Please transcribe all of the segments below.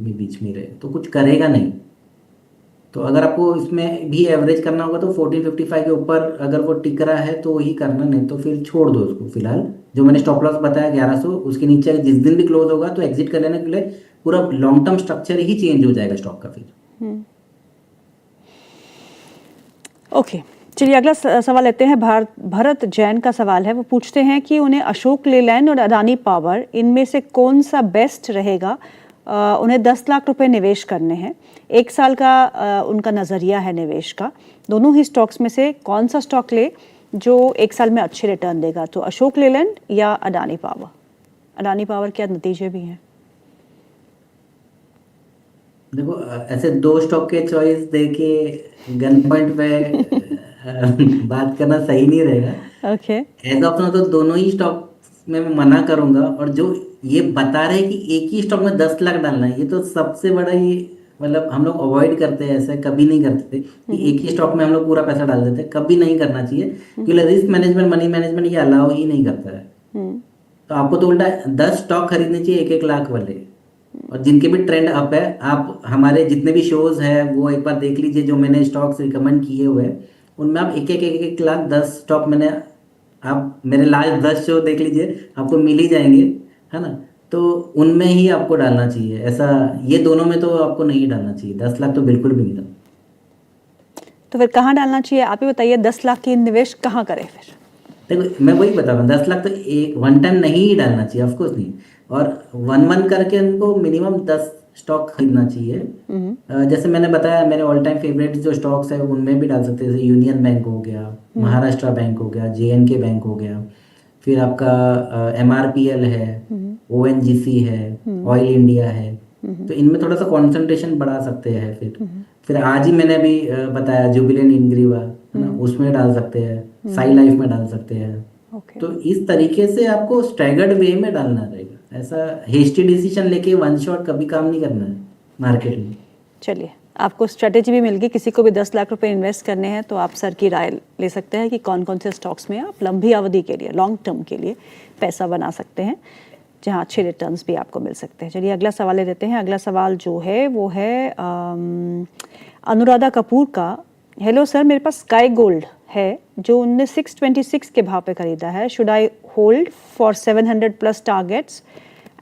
भी बीच में रहे तो कुछ करेगा नहीं। तो अगर आपको इसमें भी एवरेज करना होगा तो 1455 के ऊपर अगर वो टिक रहा है तो वही करना, नहीं तो फिर छोड़ दो उसको फिलहाल। जो मैंने स्टॉप लॉस बताया 1100, उसके नीचे जिस दिन भी क्लोज होगा तो एग्जिट कर लेने के लिए पूरा लॉन्ग टर्म स्ट्रक्चर ही चेंज हो जाएगा स्टॉक का फिर। ओके, चलिए अगला सवाल लेते हैं। भरत जैन का सवाल है, वो पूछते हैं कि उन्हें अशोक लेलैंड और अदानी पावर इनमें से कौन सा बेस्ट रहेगा। उन्हें 10 लाख रुपए निवेश करने हैं, 1 साल का उनका नज़रिया है निवेश का। दोनों ही स्टॉक्स में से कौन सा स्टॉक ले जो 1 साल में अच्छे रिटर्न देगा, तो अशोक लेलैंड या अदानी पावर। अदानी पावर क्या नतीजे भी हैं? देखो ऐसे दो स्टॉक के चॉइस दे के गन पॉइंट पे बात करना सही नहीं रहेगा। ओके। एज ऑफ नाउ तो दोनों ही स्टॉक में मैं मना करूंगा। और जो ये बता रहे हैं कि एक ही स्टॉक में 10 लाख डालना है, ये तो सबसे बड़ा ही मतलब हम लोग अवॉइड करते हैं, ऐसे कभी नहीं करते कि एक ही स्टॉक में हम लोग पूरा पैसा डाल देते हैं, कभी नहीं करना चाहिए। क्योंकि रिस्क मैनेजमेंट, मनी मैनेजमेंट ये अलाउ ही नहीं करता है। तो आपको तो उल्टा 10 स्टॉक खरीदने चाहिए 1-1 लाख वाले, और जिनके भी ट्रेंड अप है। आप हमारे जितने भी शोज है वो एक बार देख लीजिए, जो मैंने स्टॉक्स रिकमेंड किए हुए हैं उनमें आप एक एक लाख 10 स्टॉक मैंने, आप मेरे लास्ट 10 शो देख लीजिए, आपको मिल ही जाएंगे, है ना। तो उनमें ही आपको डालना चाहिए ऐसा। ये दोनों में तो आपको नहीं डालना चाहिए, 10 लाख तो बिल्कुल भी नहीं डालना। तो फिर कहाँ डालना चाहिए, आप ही बताइए। 10 लाख की निवेश कहाँ करें फिर? देखो मैं वही बता रहा हूँ, 10 लाख तो एक वन टाइम नहीं ही डालना चाहिए, ऑफकोर्स नहीं। और वन वन करके उनको मिनिमम 10 स्टॉक खरीदना चाहिए। जैसे मैंने बताया, मेरे ऑल टाइम फेवरेट जो स्टॉक्स है उनमें भी डाल सकते हैं, जैसे यूनियन बैंक हो गया, महाराष्ट्र बैंक हो गया, JNK बैंक हो गया, फिर आपका MRPL है, ONGC है, ऑयल इंडिया है। तो इनमें थोड़ा सा कंसंट्रेशन बढ़ा सकते हैं। फिर आज ही मैंने अभी बताया जुबिलेंट इंग्रीवा, है ना, उसमें डाल सकते हैं, साई लाइफ में डाल सकते हैं। ओके। तो इस तरीके से आपको स्टैगर्ड वे में डालना रहेगा, ऐसा हेस्टी डिसीजन लेके वन शॉट कभी काम नहीं करना है मार्केट में। चलिए, आपको स्ट्रेटेजी भी मिल गई। किसी को भी 10 लाख रुपए इन्वेस्ट करने हैं तो आप सर की राय ले सकते हैं कि कौन कौन से स्टॉक्स में आप लंबी अवधि के लिए, लॉन्ग टर्म के लिए पैसा बना सकते हैं, जहां अच्छे रिटर्न्स भी आपको मिल सकते हैं। चलिए अगला सवाल ले लेते हैं। अगला सवाल जो है वो है अनुराधा कपूर का। हेलो सर, मेरे पास स्काई गोल्ड है जो उनने 626 के भाव पे खरीदा है। Should I hold for 700 plus targets?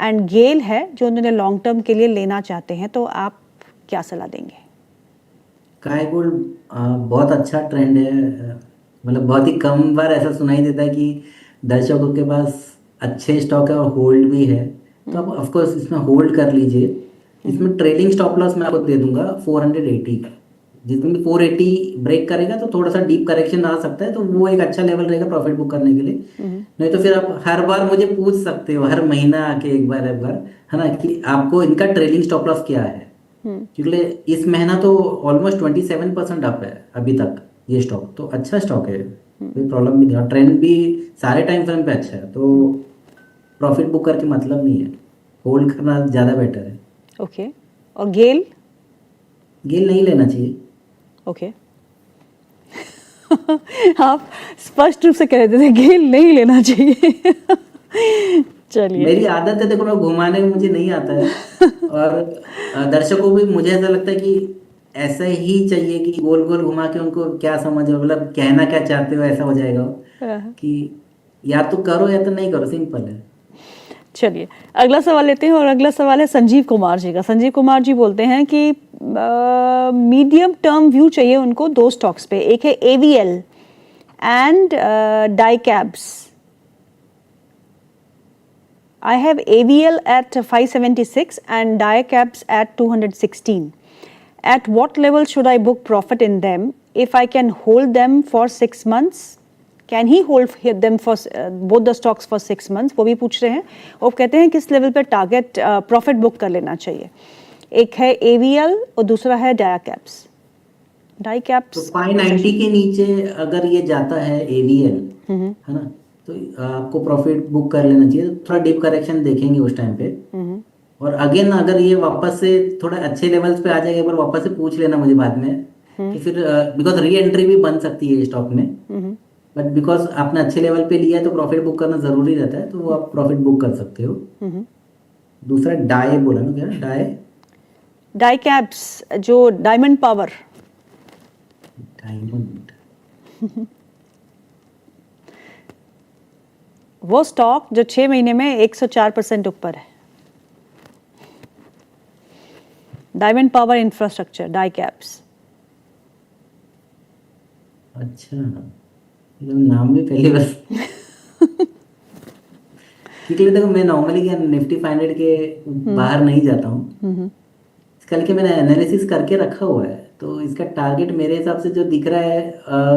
And GAIL है जो उन्होंने लॉन्ग टर्म के लिए लेना चाहते हैं, तो आप क्या सलाह देंगे? काय गोल्ड बहुत अच्छा ट्रेंड है। मतलब बहुत ही कम बार ऐसा सुनाई देता है कि दर्शकों के पास अच्छे स्टॉक है और होल्ड भी है। तो आप ऑफ कोर्स इसमें होल्ड कर लीजिए। इसमें ट्रेलिंग स्टॉप लॉस मैं आपको दे दूंगा 480 का। जिसमें भी 480 ब्रेक करेगा तो थोड़ा सा डीप करेक्शन आ सकता है, तो वो एक अच्छा लेवल रहेगा प्रॉफिट बुक करने के लिए। नहीं तो फिर आप हर बार मुझे पूछ सकते हो, हर महीना आके एक बार, है ना, कि आपको इनका ट्रेलिंग स्टॉप लॉस क्या है। क्योंकि इस महीना तो ऑलमोस्ट 27% अप है अभी तक। ये स्टॉक तो अच्छा स्टॉक है, कोई प्रॉब्लम भी नहीं, और ट्रेंड भी सारे टाइम फ्रेम पे अच्छा है। तो प्रॉफिट बुक करके मतलब नहीं है, होल्ड करना ज़्यादा बेटर है। ओके। और गेल? गेल नहीं लेना चाहिए। ओके। आप स्पष्ट रूप से कह रहे थे गेल नहीं लेना चाहिए। चलिए। मेरी आदत है, देखो मैं घुमाने में मुझे नहीं आता है। और दर्शकों को भी मुझे ऐसा लगता है कि ऐसा ही चाहिए कि गोल गोल घुमा के उनको क्या समझ, मतलब कहना क्या चाहते हो ऐसा हो जाएगा वो, कि या तो करो या तो नहीं करो, सिंपल है। चलिए अगला सवाल लेते हैं, और अगला सवाल है संजीव कुमार जी का। संजीव कुमार जी बोलते हैं कि मीडियम टर्म व्यू चाहिए उनको दो स्टॉक्स पे। एक है AVL एंड डाइकैब्स। I have AVL at 576 and Diacabs at 216. At what level should I book profit in them? If I can hold them for 6 months, can he hold them for both the stocks for 6 months? वो भी पूछ रहे हैं और कहते हैं किस level पे टारगेट प्रॉफिट बुक कर लेना चाहिए। एक है AVL और दूसरा है Diacabs। तो 590 के नीचे अगर ये जाता है AVL, है ना, तो आपको प्रॉफिट बुक कर लेना चाहिए। थोड़ा डीप करेक्शन देखेंगे उस टाइम पे। और अगेन अगर ये वापस से थोड़ा अच्छे लेवल्स पे आ जाएगा, एक बार वापस से पूछ लेना मुझे बाद में, कि फिर बिकॉज री एंट्री भी बन सकती है स्टॉक में। बट बिकॉज आपने अच्छे लेवल पे लिया है तो प्रॉफिट बुक करना जरूरी रहता है, तो वो आप प्रॉफिट बुक कर सकते हो। दूसरा डाई बोला ना, क्या डाई? डाई कैप्स जो डायमंड पावर, डायमंड, वो स्टॉक जो 6 महीने में 104% ऊपर है। Diamond power infrastructure, die caps. अच्छा, मतलब नाम भी पहली बार। क्योंकि देखो मैं नॉर्मली क्या निफ्टी 500 के बाहर नहीं जाता हूँ। कल के मैंने एनालिसिस करके रखा हुआ है, तो इसका टारगेट मेरे हिसाब से जो दिख रहा है,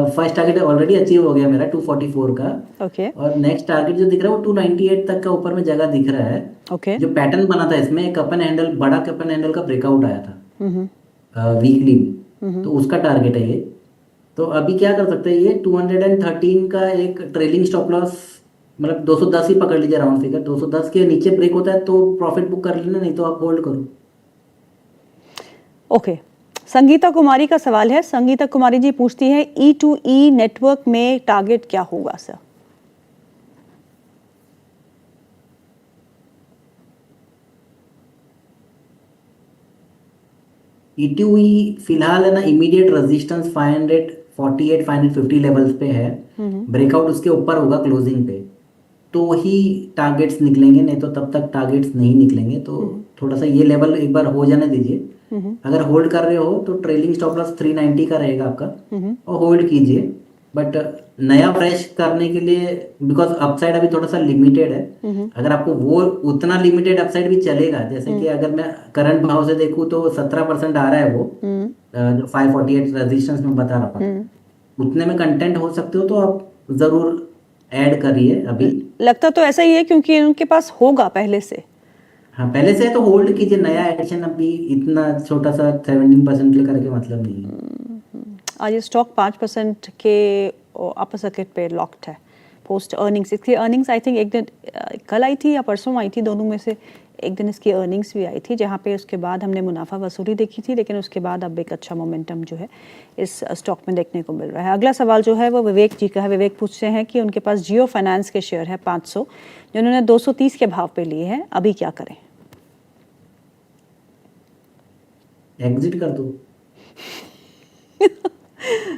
फर्स्ट टारगेट ऑलरेडी अचीव हो गया मेरा 244 का। ओके और नेक्स्ट टारगेट जो दिख रहा है वो 298 तक का ऊपर में जगह दिख रहा है। ओके। जो पैटर्न बना था इसमें एक कप एंड हैंडल, बड़ा कप एंड हैंडल का ब्रेकआउट आया था वीकली में, तो उसका टारगेट है ये। तो अभी क्या कर सकते हैं, ये 213 का एक ट्रेलिंग स्टॉप लॉस, मतलब 210 ही पकड़ लीजिए राउंड फिगर, 210 के नीचे ब्रेक होता है तो प्रॉफिट बुक कर लेना, नहीं तो आप होल्ड करो। ओके। संगीता कुमारी का सवाल है। संगीता कुमारी जी पूछती है E2E नेटवर्क में टारगेट क्या होगा सर? E2E फिलहाल है ना, इमीडिएट रेजिस्टेंस 548 550 लेवल्स पे है। ब्रेकआउट उसके ऊपर होगा क्लोजिंग पे तो ही टारगेट्स निकलेंगे, नहीं तो तब तक टारगेट्स नहीं निकलेंगे। तो थोड़ा सा ये लेवल एक बार हो जाने दीजिए। अगर होल्ड कर रहे हो तो ट्रेलिंग स्टॉप लॉस 390 का रहेगा आपका, और होल्ड कीजिए। बट नया फ्रेश करने के लिए, बिकॉज अपसाइड अभी थोड़ा सा लिमिटेड है, अगर आपको वो उतना लिमिटेड अपसाइड भी चलेगा, जैसे कि अगर मैं करंट भाव से देखूँ तो 17% आ रहा है वो, जो 548 रेजिस्टेंस में बता रहा था, उतने में कंटेंट हो सकते हो तो आप जरूर ऐड करिए अभी। लगता तो ऐसा ही है क्योंकि उनके पास होगा पहले से। हाँ पहले से है तो होल्ड कीजिए, नया एडिशन अभी इतना छोटा सा 17% के करके मतलब नहीं है। आज ये स्टॉक 5% के अपर सर्किट पे लॉक्ड है पोस्ट अर्निंग्स। इसकी अर्निंग्स आई थिंक एक दिन कल आई थी या परसों आई थी, दोनों में से एक दिन इसकी अर्निंग्स भी आई थी, जहाँ पे उसके बाद हमने मुनाफा वसूली देखी थी, लेकिन उसके बाद अब एक अच्छा मोमेंटम जो है इस स्टॉक में देखने को मिल रहा है। अगला सवाल जो है वो विवेक जी का है। विवेक पूछते हैं कि उनके पास जियो फाइनेंस के शेयर है 500, जो उन्होंने 230 के भाव पे लिए हैं, अभी क्या करें? एग्जिट कर दो।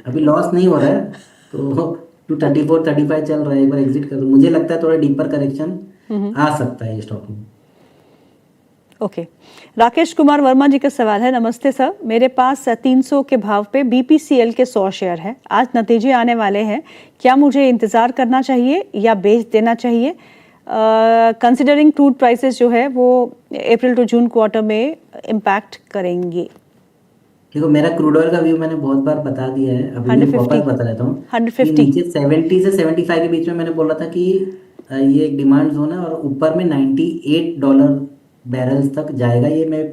अभी लॉस नहीं हो रहा है तो 234 35 चल रहा है, एक बार एग्जिट कर दो। मुझे लगता है थोड़ा डीपर करेक्शन आ सकता है स्टॉक में। ओके। राकेश कुमार वर्मा जी का सवाल है। नमस्ते सर, मेरे पास 300 के भाव पे BPCL के 100 शेयर है। आज नतीजे आने वाले हैं, क्या मुझे इंतज़ार करना चाहिए या बेच देना चाहिए? कंसिडरिंग क्रूड प्राइसेस जो है वो अप्रैल टू जून क्वार्टर में इम्पैक्ट करेंगे। देखो मेरा क्रूड ऑयल का व्यू मैंने बहुत बार बता दिया है, अभी भी वापस 150 बता देता हूँ कि 150 नीचे 70 से 75 के बीच में मैंने बोला था कि ये एक डिमांड जोन है, और ऊपर में $98 बैरल्स तक जाएगा। ये मैं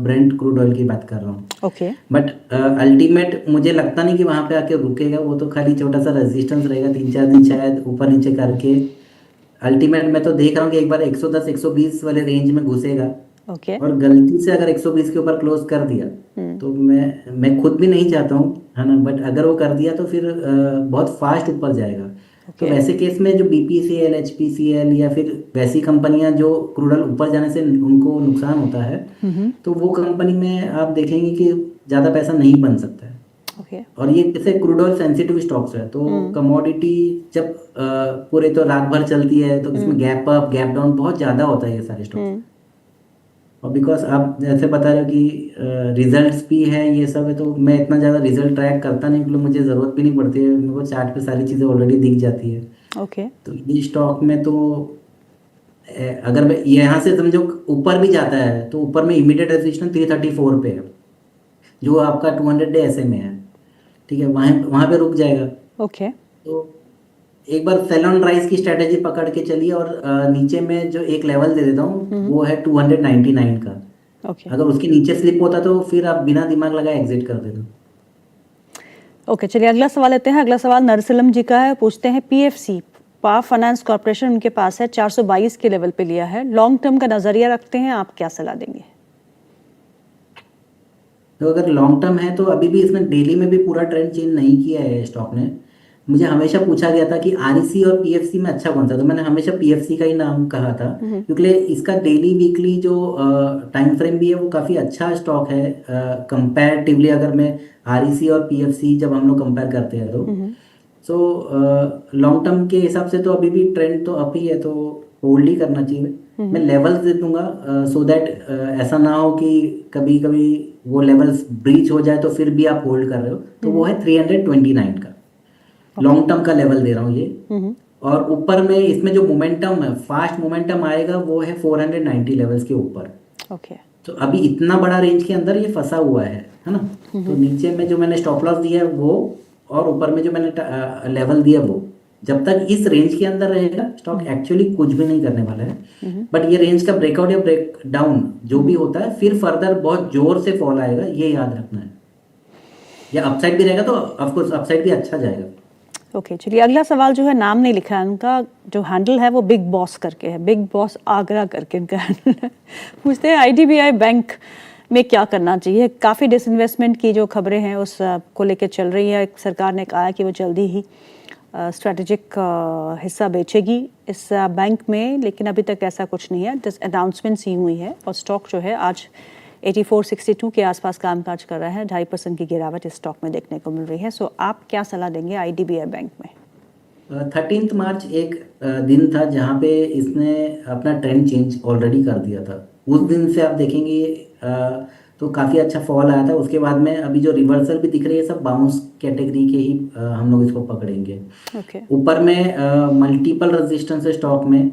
ब्रेंट क्रूड ऑयल की बात कर रहा हूँ। ओके बट अल्टीमेट मुझे लगता नहीं कि वहां पे आके रुकेगा, वो तो खाली छोटा सा रेजिस्टेंस रहेगा 3 4 दिन शायद ऊपर नीचे करके। अल्टीमेट मैं तो देख रहा हूँ कि एक बार 110 120 वाले रेंज में घुसेगा, ओके और गलती से अगर 120 के ऊपर क्लोज कर दिया तो मैं खुद भी नहीं चाहता हूँ, है ना, बट अगर वो कर दिया तो फिर बहुत फास्ट ऊपर जाएगा। तो ओके वैसे केस में जो BPCL HPCL या फिर वैसी कंपनियां जो क्रूड ऑयल ऊपर जाने से उनको नुकसान होता है, तो वो कंपनी में आप देखेंगे कि ज़्यादा पैसा नहीं बन सकता है। ओके और ये जैसे क्रूड ऑयल सेंसिटिव स्टॉक्स है, तो कमोडिटी जब पूरे तो रात भर चलती है तो इसमें गैप अप गैप डाउन बहुत ज़्यादा होता है ये सारे स्टॉक्स। और बिकॉज आप जैसे बता रहे हो कि रिजल्ट्स भी है ये सब है, तो मैं इतना ज़्यादा रिजल्ट ट्रैक करता नहीं, क्योंकि मुझे ज़रूरत भी नहीं पड़ती है, मेरे को चार्ट पे सारी चीज़ें ऑलरेडी दिख जाती है। ओके तो ये स्टॉक में तो अगर मैं यहाँ से समझो ऊपर भी जाता है तो ऊपर में इमीडिएट रेजिस्टेंस 334 पे है, जो आपका 200 डे SMA है, ठीक है, वहाँ वहाँ पे रुक जाएगा। ओके तो एक बार सेल ऑन राइज की स्ट्रेटेजी पकड़ के चलिए, और नीचे में जो एक लेवल दे देता हूँ वो है 299 का। ओके अगर उसके नीचे स्लिप होता तो फिर आप बिना दिमाग लगाए एग्जिट कर देते। ओके चलिए अगला सवाल लेते हैं। अगला सवाल नरसिलम जी का है। पूछते हैं PFC पावर फाइनेंस कॉर्पोरेशन उनके पास है, 422 के लेवल पे लिया है, लॉन्ग टर्म का नजरिया रखते हैं, आप क्या सलाह देंगे? तो अगर लॉन्ग टर्म है तो अभी भी इसमें डेली में भी पूरा ट्रेंड चेंज नहीं किया है स्टॉक ने, मुझे हमेशा पूछा गया था कि आरईसी और पीएफसी में अच्छा कौन सा, तो मैंने हमेशा पीएफसी का ही नाम कहा था, क्योंकि इसका डेली वीकली जो टाइम फ्रेम भी है वो काफ़ी अच्छा स्टॉक है कंपैरेटिवली। अगर मैं आरईसी और पीएफसी जब हम लोग कंपेयर करते हैं तो सो लॉन्ग टर्म के हिसाब से तो अभी भी ट्रेंड तो अप ही है, तो होल्ड ही करना चाहिए। मैं लेवल्स दे दूंगा सो दैट ऐसा ना हो कि कभी कभी वो लेवल्स ब्रीच हो जाए तो फिर भी आप होल्ड कर रहे हो, तो वो है 329 का लॉन्ग टर्म का लेवल दे रहा हूँ ये। और ऊपर में इसमें जो मोमेंटम है, फास्ट मोमेंटम आएगा वो है 490 लेवल्स के ऊपर। ओके। तो अभी इतना बड़ा रेंज के अंदर ये फंसा हुआ है ना। तो नीचे में जो मैंने स्टॉप लॉस दिया है वो, और ऊपर में जो मैंने लेवल दिया वो, जब तक इस रेंज के अंदर रहेगा स्टॉक एक्चुअली कुछ भी नहीं करने वाला है। बट ये रेंज का ब्रेकआउट या ब्रेक डाउन जो भी होता है फिर फर्दर बहुत जोर से फॉल आएगा, ये याद रखना है। या अपसाइड भी रहेगा तो ऑफकोर्स अपसाइड भी अच्छा जाएगा। ओके, चलिए अगला सवाल जो है, नाम नहीं लिखा है उनका, जो हैंडल है वो बिग बॉस करके है, बिग बॉस आगरा करके इनका हैंडल है। पूछते हैं आईडीबीआई बैंक में क्या करना चाहिए। काफ़ी डिसइन्वेस्टमेंट की जो खबरें हैं उस को लेकर चल रही है। सरकार ने कहा है कि वो जल्दी ही स्ट्रेटेजिक हिस्सा बेचेगी इस बैंक में, लेकिन अभी तक ऐसा कुछ नहीं है। जस्ट अनाउंसमेंट्स ही हुई है और स्टॉक जो है आज 8462 के आसपास कामकाज कर रहा है। 2.5% की गिरावट इस स्टॉक में देखने को मिल रही है। सो आप क्या सलाह देंगे आईडीबीआई बैंक में? 13 मार्च एक दिन था जहाँ पे इसने अपना ट्रेंड चेंज ऑलरेडी कर दिया था। उस दिन से आप देखेंगे तो काफ़ी अच्छा फॉल आया था। उसके बाद में अभी जो रिवर्सल भी दिख रही है सब बाउंस कैटेगरी के ही हम लोग इसको पकड़ेंगे। ओके। ऊपर में मल्टीपल रेजिस्टेंस है स्टॉक में,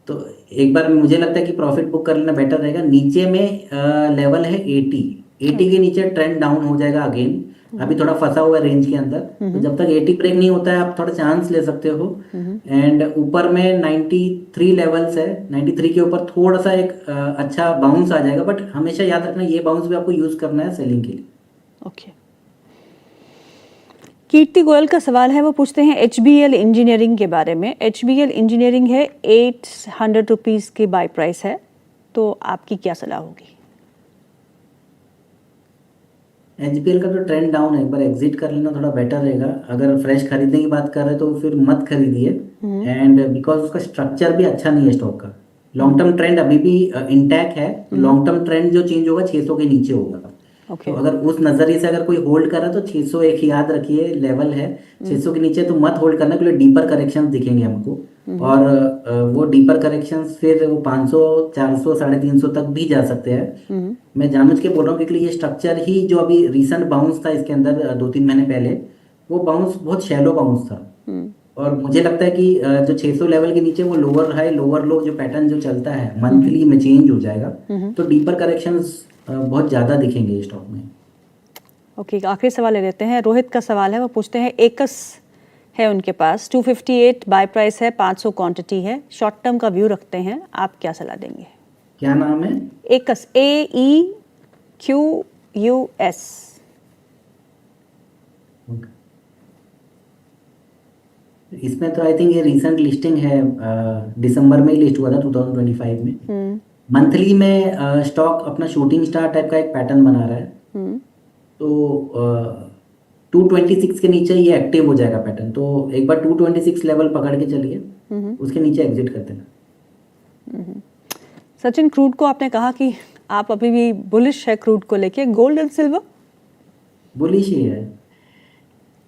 तो एक बार मुझे लगता है कि प्रॉफिट बुक कर लेना बेटर रहेगा। नीचे में लेवल है 80 के नीचे ट्रेंड डाउन हो जाएगा अगेन। अभी थोड़ा फंसा हुआ है रेंज के अंदर, तो जब तक 80 ब्रेक नहीं होता है आप थोड़ा चांस ले सकते हो। एंड ऊपर में 93 लेवल्स है, 93 के ऊपर थोड़ा सा एक अच्छा बाउंस आ जाएगा, बट हमेशा याद रखना ये बाउंस भी आपको यूज करना है सेलिंग के लिए। ओके। कीर्ति गोयल का सवाल है, वो पूछते हैं एचबीएल इंजीनियरिंग के बारे में। एचबीएल इंजीनियरिंग है 800 रुपीज़ की बाय प्राइस है, तो आपकी क्या सलाह होगी? एचबीएल का तो ट्रेंड डाउन है, एक बार एग्जिट कर लेना थोड़ा बेटर रहेगा। अगर फ्रेश खरीदने की बात कर रहे हैं तो फिर मत खरीदिए, एंड बिकॉज उसका स्ट्रक्चर भी अच्छा नहीं है स्टॉक का। लॉन्ग टर्म ट्रेंड अभी भी इंटैक्ट है। लॉन्ग टर्म ट्रेंड जो चेंज होगा 600 के नीचे होगा। तो अगर उस नजरिए से अगर कोई होल्ड कर रहा है तो 600 एक याद रखिए लेवल है। 600 के नीचे तो मत होल्ड करना, क्योंकि डीपर करेक्शन दिखेंगे हमको, और वो डीपर करेक्शंस फिर वो 500 400 350 तक भी जा सकते हैं। मैं जानबूझ के बोल रहा हूँ क्योंकि ये स्ट्रक्चर ही जो अभी रिसेंट बाउंस था इसके अंदर 2-3 महीने पहले, वो बाउंस बहुत शैलो बाउंस था। और मुझे लगता है कि जो 600 लेवल के नीचे वो लोअर हाई लोअर लो जो पैटर्न जो चलता है मंथली में चेंज हो जाएगा, तो डीपर करेक्शंस बहुत ज़्यादा दिखेंगे स्टॉक में। ओके, आखिरी सवाल ले लेते हैं। रोहित का सवाल है, वो पूछते हैं एकस है उनके पास, 258 बाय प्राइस है, 500 क्वांटिटी है, शॉर्ट टर्म का व्यू रखते हैं, आप क्या सलाह देंगे? क्या नाम है? एकस, AEQUS। इसमें तो आई थिंक ये रिसेंट लिस्टिंग है, दिसंबर में ही लिस्ट हुआ था 2025 में। मंथली में स्टॉक अपना शूटिंग स्टार टाइप का एक पैटर्न बना रहा है। तो 226 के नीचे ये एक्टिव हो जाएगा पैटर्न, तो एक बार 226 लेवल पकड़ के चलिए, उसके नीचे एग्जिट कर देना। सचिन, क्रूड को आपने कहा कि आप अभी भी बुलिश है क्रूड को लेके, गोल्ड एंड सिल्वर? बुलिश ही है।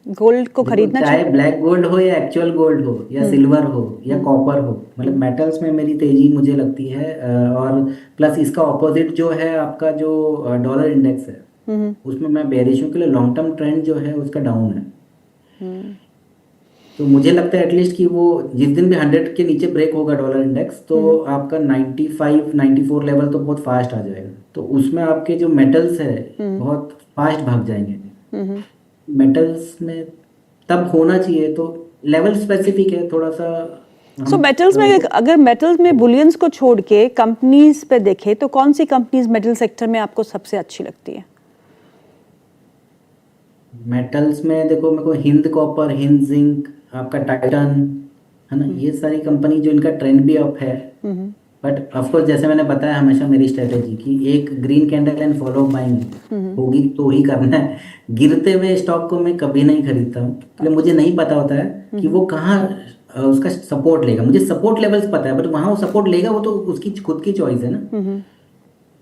गोल्ड को खरीदना चाहे ब्लैक गोल्ड हो या एक्चुअल गोल्ड हो या सिल्वर हो या कॉपर हो, मतलब मेटल्स में मेरी तेजी मुझे लगती है। और प्लस इसका ऑपोजिट जो है आपका जो डॉलर इंडेक्स है, उसमें मैं बेरिश हूँ, के लिए लॉन्ग टर्म ट्रेंड जो है उसका डाउन है। तो मुझे लगता है एटलीस्ट कि वो जिस दिन भी 100 के नीचे ब्रेक होगा डॉलर इंडेक्स, तो आपका 95-94 लेवल तो बहुत फास्ट आ जाएगा। तो उसमें आपके जो मेटल्स है बहुत फास्ट भाग जाएंगे। मेटल्स में तब होना चाहिए, तो लेवल स्पेसिफिक है थोड़ा सा। सो मेटल्स में अगर मेटल्स में बुलियंस को छोड़ के कंपनीज पे देखे तो कौन सी कंपनीज मेटल सेक्टर में आपको सबसे अच्छी लगती है? मेटल्स में देखो, मेरे को हिंद कॉपर, हिंद जिंक, आपका टाइटन है ना, ये सारी कंपनी जो इनका ट्रेंड भी अप है, बट ऑफकोर्स जैसे मैंने बताया हमेशा मेरी स्ट्रेटेजी की एक green candle and follow buying होगी तो ही करना है। गिरते हुए स्टॉक को मैं कभी नहीं खरीदता हूँ, इसलिए मुझे नहीं पता होता है कि वो कहाँ उसका सपोर्ट लेगा। मुझे सपोर्ट लेवल्स पता है बट वहाँ वो सपोर्ट लेगा वो तो उसकी खुद की चॉइस है ना।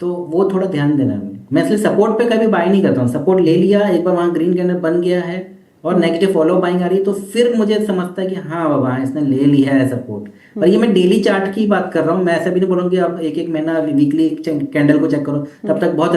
तो वो थोड़ा ध्यान देना है मैं इसलिए सपोर्ट पे कभी बाय नहीं करता हूँ। सपोर्ट ले लिया एक बार, वहाँ ग्रीन कैंडल बन गया है और नेगेटिव फॉलो बाइंग आ रही है तो फिर मुझे समझता है कि हाँ बाबा इसने ले लिया है सपोर्ट। पर ये मैं डेली चार्ट की बात कर रहा हूँ, मैं ऐसा भी नहीं बोल रहा हूँ कि आप एक एक महीना वीकली कैंडल को चेक करो, तब तक बहुत